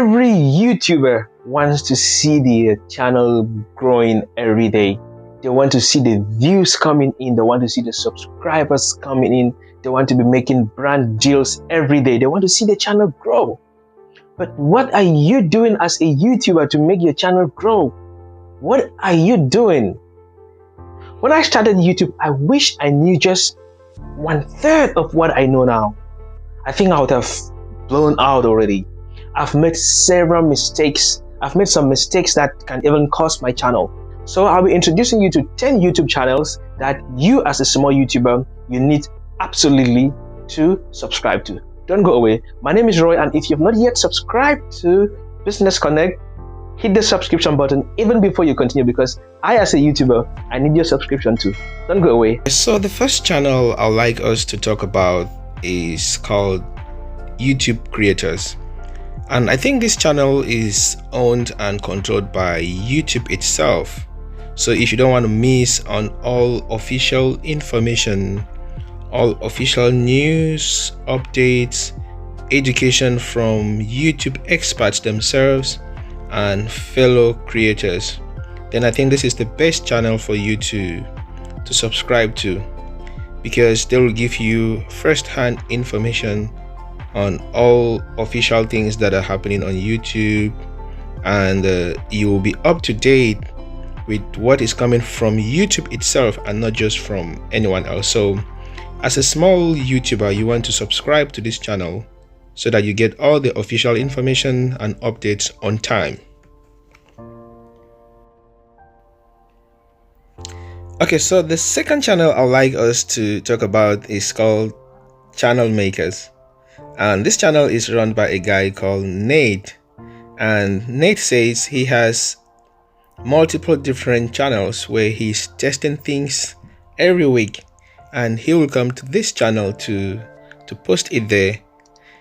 Every YouTuber wants to see their channel growing every day. They want to see the views coming in. They want to see the subscribers coming in. They want to be making brand deals every day. They want to see the channel grow. But what are you doing as a YouTuber to make your channel grow? What are you doing? When I started YouTube, I wish I knew just 1/3 of what I know now. I think I would have blown out already. I've made several mistakes. I've made some mistakes that can even cost my channel. So I'll be introducing you to 10 YouTube channels that you as a small YouTuber, you need absolutely to subscribe to. Don't go away. My name is Roy, and if you've not yet subscribed to Business Connect, hit the subscription button even before you continue, because I as a YouTuber, I need your subscription too. Don't go away. So the first channel I'd like us to talk about is called YouTube Creators. And I think this channel is owned and controlled by YouTube itself. So if you don't want to miss on all official information, all official news, updates, education from YouTube experts themselves and fellow creators, then I think this is the best channel for you to subscribe to, because they will give you first-hand information on all official things that are happening on YouTube, and you will be up to date with what is coming from YouTube itself and not just from anyone else. So as a small YouTuber, you want to subscribe to this channel so that you get all the official information and updates on time. Okay, so the second channel I'd like us to talk about is called Channel Makers. And this channel is run by a guy called Nate. And Nate says he has multiple different channels where he's testing things every week. And he will come to this channel to post it there,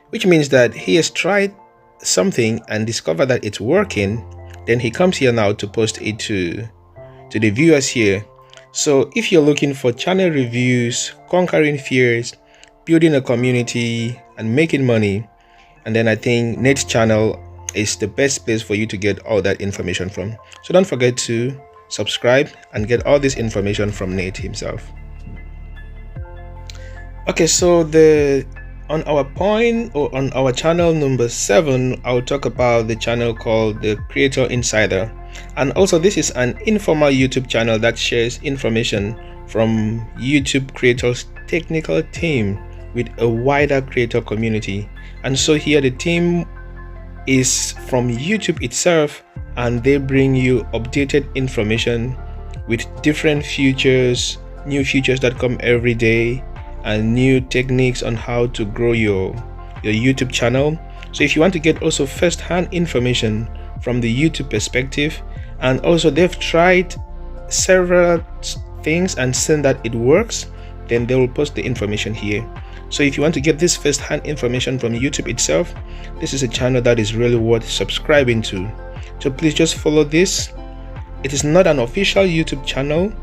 which means that he has tried something and discovered that it's working. Then he comes here now to post it to the viewers here. So if you're looking for channel reviews, conquering fears, building a community and making money, and then I think Nate's channel is the best place for you to get all that information from. So don't forget to subscribe and get all this information from Nate himself. Okay, so on our channel number 7, I'll talk about the channel called the Creator Insider. And also this is an informal YouTube channel that shares information from YouTube creators' technical team with a wider creator community. And so here the team is from YouTube itself, and they bring you updated information with different features, new features that come every day, and new techniques on how to grow your YouTube channel. So if you want to get also first-hand information from the YouTube perspective, and also they've tried several things and seen that it works, then they will post the information here. So if you want to get this first-hand information from YouTube itself, this is a channel that is really worth subscribing to. So please just follow this. It is not an official YouTube channel,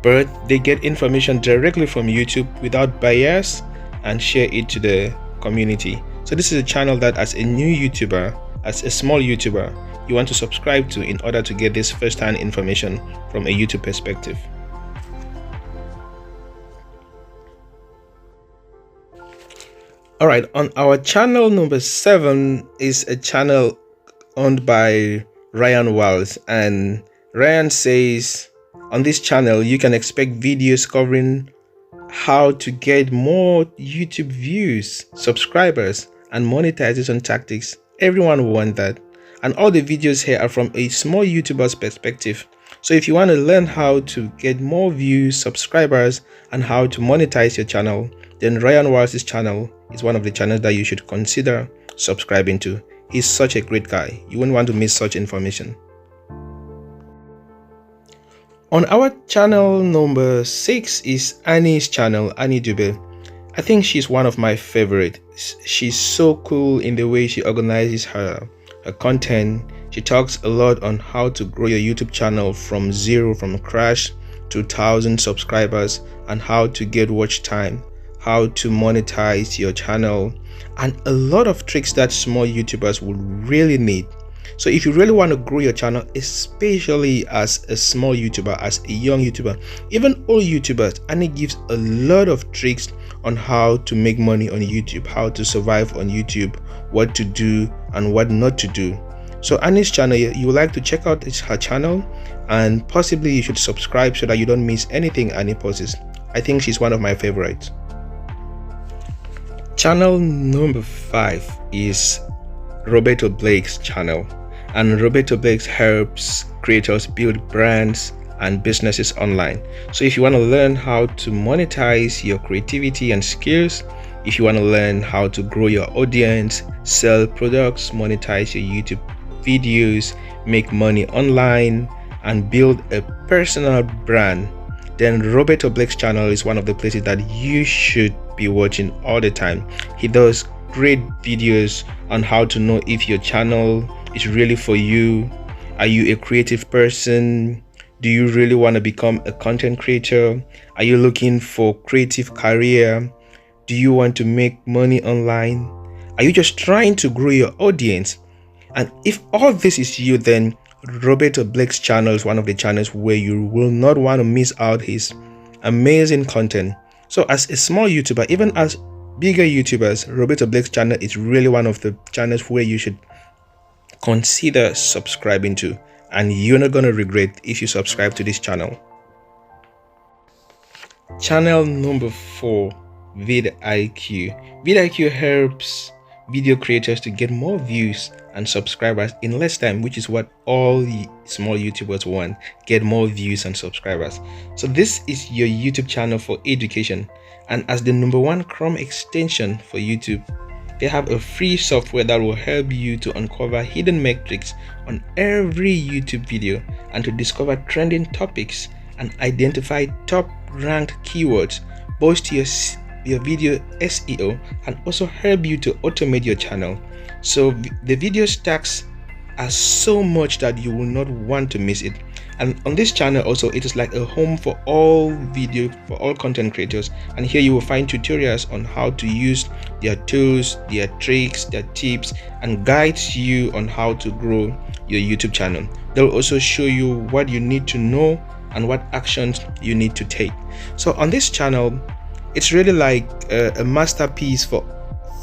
but they get information directly from YouTube without bias and share it to the community. So this is a channel that as a new YouTuber, as a small YouTuber, you want to subscribe to in order to get this first-hand information from a YouTube perspective. Alright, on our channel number 7 is a channel owned by Ryan Wiles, and Ryan says on this channel you can expect videos covering how to get more YouTube views, subscribers, and monetization tactics. Everyone will want that, and all the videos here are from a small YouTuber's perspective. So if you want to learn how to get more views, subscribers, and how to monetize your channel, then Ryan Wiles' channel is one of the channels that you should consider subscribing to. He's such a great guy. You wouldn't want to miss such information. On our channel number 6 is Annie's channel, Annie Dube. I think she's one of my favorites. She's so cool in the way she organizes her content. She talks a lot on how to grow your YouTube channel from zero, from crash to 1,000 subscribers, and how to get watch time how to monetize your channel, and a lot of tricks that small YouTubers will really need. So if you really want to grow your channel, especially as a small YouTuber, as a young YouTuber, even old YouTubers, and it gives a lot of tricks on how to make money on YouTube, how to survive on YouTube, what to do and what not to do. So Annie's channel, you would like to check out her channel, and possibly you should subscribe so that you don't miss anything Annie posts. I think she's one of my favorites. Channel number 5 is Roberto Blake's channel, and Roberto Blake helps creators build brands and businesses online. So if you want to learn how to monetize your creativity and skills, if you want to learn how to grow your audience, sell products, monetize your YouTube videos, make money online, and build a personal brand, then Roberto Blake's channel is one of the places that you should be watching all the time. He does great videos on how to know if your channel is really for you. Are you a creative person? Do you really want to become a content creator? Are you looking for creative career? Do you want to make money online? Are you just trying to grow your audience? And if all this is you, then Roberto Blake's channel is one of the channels where you will not want to miss out his amazing content. So as a small YouTuber, even as bigger YouTubers, Roberto Blake's channel is really one of the channels where you should consider subscribing to, and you're not going to regret if you subscribe to this channel. Channel number 4, VidIQ. VidIQ helps video creators to get more views and subscribers in less time, which is what all the small YouTubers want: get more views and subscribers. So this is your YouTube channel for education, and as the #1 Chrome extension for YouTube, they have a free software that will help you to uncover hidden metrics on every YouTube video and to discover trending topics and identify top ranked keywords, boost your video SEO, and also help you to automate your channel. So the video stacks are so much that you will not want to miss it. And on this channel also, it is like a home for all content creators, and here you will find tutorials on how to use their tools, their tricks, their tips, and guides you on how to grow your YouTube channel. They'll also show you what you need to know and what actions you need to take. So on this channel, it's really like a masterpiece for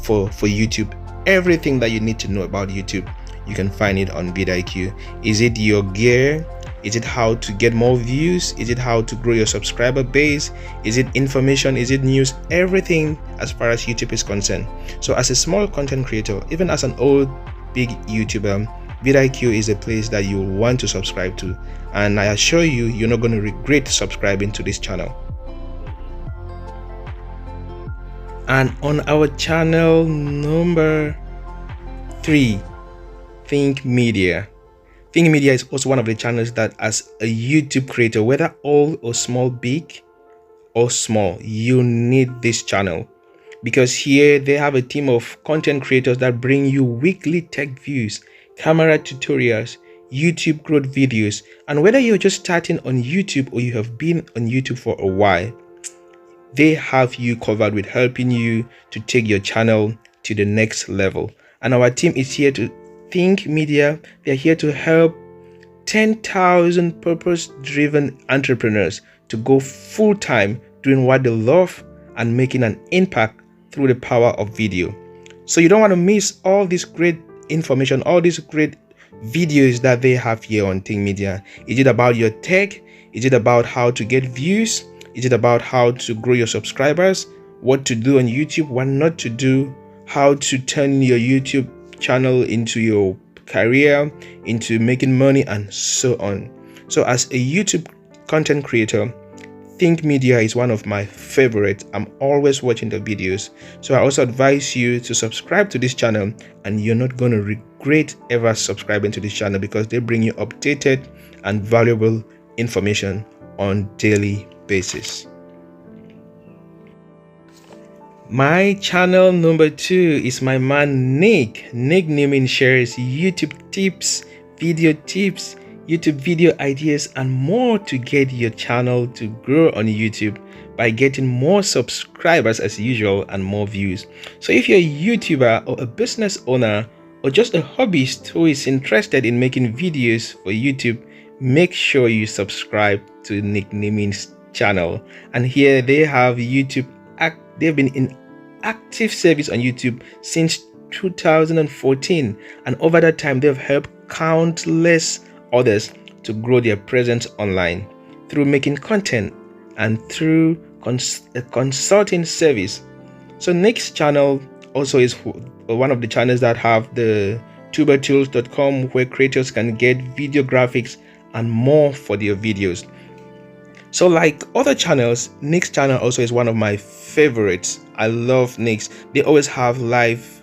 YouTube. Everything that you need to know about YouTube, you can find it on VidIQ. Is it your gear? Is it how to get more views? Is it how to grow your subscriber base? Is it information? Is it news? Everything as far as YouTube is concerned. So as a small content creator, even as an old big YouTuber, VidIQ is a place that you will want to subscribe to, and I assure you, you're not going to regret subscribing to this channel. And on our channel number 3, Think Media. Think Media is also one of the channels that, as a YouTube creator, whether old or small, big or small, you need this channel, because here they have a team of content creators that bring you weekly tech views, camera tutorials, YouTube growth videos, and whether you're just starting on YouTube or you have been on YouTube for a while, they have you covered with helping you to take your channel to the next level. And our team is here to Think Media. They're here to help 10,000 purpose-driven entrepreneurs to go full-time doing what they love and making an impact through the power of video. So you don't want to miss all this great information, all these great videos that they have here on Think Media. Is it about your tech? Is it about how to get views? Is it about how to grow your subscribers? What to do on YouTube, what not to do, how to turn your YouTube channel into your career, into making money, and so on. So as a YouTube content creator, Think Media is one of my favorites. I'm always watching the videos. So I also advise you to subscribe to this channel, and you're not going to regret ever subscribing to this channel, because they bring you updated and valuable information on daily basis. My channel number 2 is my man Nick. Nick Newman shares YouTube tips, video tips, YouTube video ideas, and more to get your channel to grow on YouTube by getting more subscribers as usual and more views. So if you're a YouTuber or a business owner or just a hobbyist who is interested in making videos for YouTube, make sure you subscribe to Nick Niming's channel. And here they have YouTube, they've been in active service on YouTube since 2014, and over that time they've helped countless others to grow their presence online through making content and through a consulting service. So Nick's channel also is one of the channels that have the tubertools.com, where creators can get video graphics and more for their videos. So like other channels, Nick's channel also is one of my favorites. I love Nick's. They always have live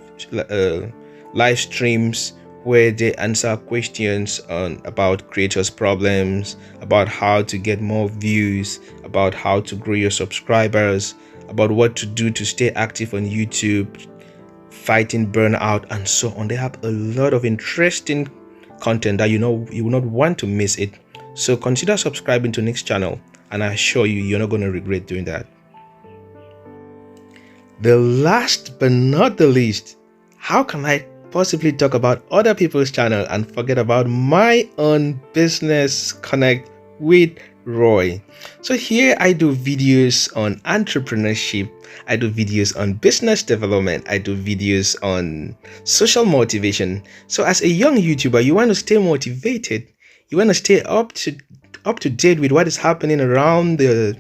streams where they answer questions about creators' problems, about how to get more views, about how to grow your subscribers, about what to do to stay active on YouTube, fighting burnout, and so on. They have a lot of interesting content that you will not want to miss it. So consider subscribing to Nick's channel, and I assure you, you're not going to regret doing that. The last but not the least, how can I possibly talk about other people's channel and forget about my own business connect with Roy? So here I do videos on entrepreneurship, I do videos on business development, I do videos on social motivation. So as a young YouTuber, you want to stay motivated, you want to stay up to date with what is happening around the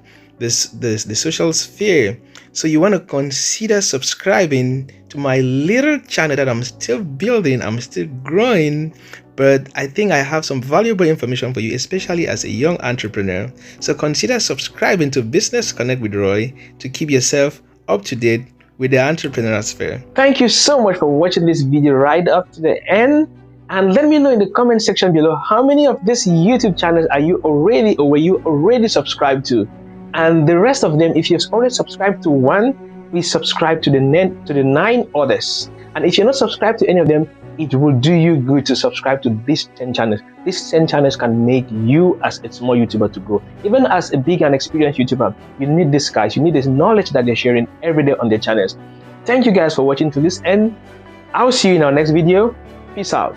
social sphere. So you want to consider subscribing to my little channel that I'm still building, I'm still growing, but I think I have some valuable information for you, especially as a young entrepreneur. So consider subscribing to Business Connect with Roy to keep yourself up to date with the entrepreneur sphere. Thank you so much for watching this video right up to the end. And let me know in the comment section below how many of these YouTube channels are you already or were you already subscribed to. And the rest of them, if you've already subscribed to one, please subscribe to the 9 others. And if you're not subscribed to any of them, it will do you good to subscribe to these 10 channels. These 10 channels can make you as a small YouTuber to grow. Even as a big and experienced YouTuber, you need these guys. You need this knowledge that they're sharing every day on their channels. Thank you guys for watching to this end. I'll see you in our next video. Peace out.